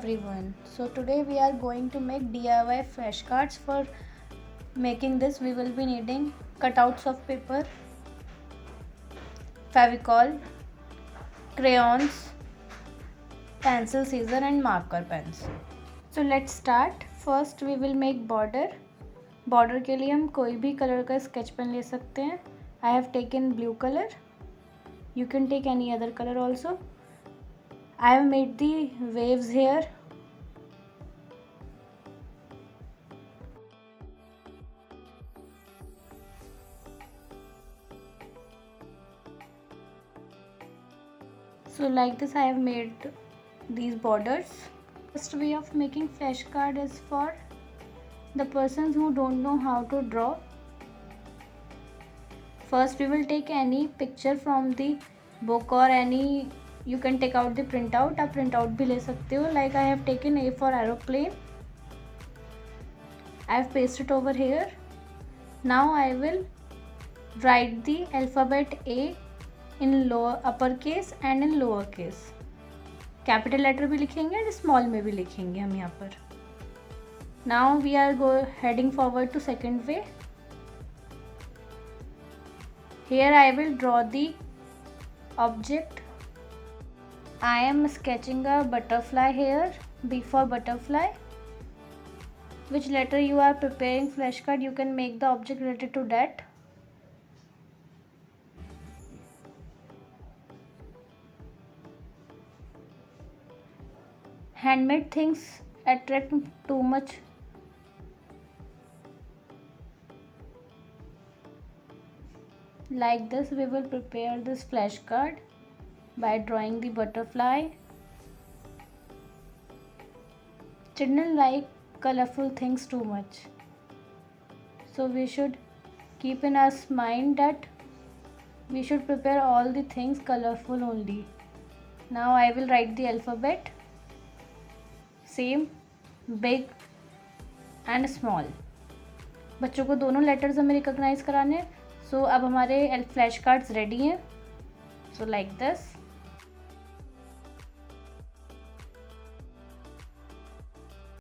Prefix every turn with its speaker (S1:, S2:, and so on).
S1: everyone. So today we are going to make DIY flashcards. For making this we will be needing cutouts of paper, Fevicol, crayons, pencil, scissor and marker pens. So let's start. First we will make border. Border के लिए हम कोई भी colour का sketch pen ले सकते हैं. I have taken blue color. You can take any other color also. I have made the waves here. So like this I have made these borders. First way of making flashcard is for the persons who don't know how to draw. First we will take any picture from the book or any, you can take out the printout. आप printout भी ले सकते हो. Like I have taken A for aeroplane. I have pasted over here. Now I will write the alphabet A in lower uppercase and in lower case. Capital letter भी लिखेंगे और small में भी लिखेंगे हम यहाँ पर. Now we are heading forward to second way. Here I will draw the object. I am sketching a butterfly here. B for butterfly. Which letter you are preparing flashcard, you can make the object related to that. Handmade things attract too much. Like this we will prepare this flashcard by drawing the butterfly. Children like colorful things too much, so we should keep in our mind that we should prepare all the things colorful only. Now I will write the alphabet, same big and small. बच्चों को दोनों letters हमें recognise कराने हैं. सो अब हमारे flash cards ready हैं. So like this.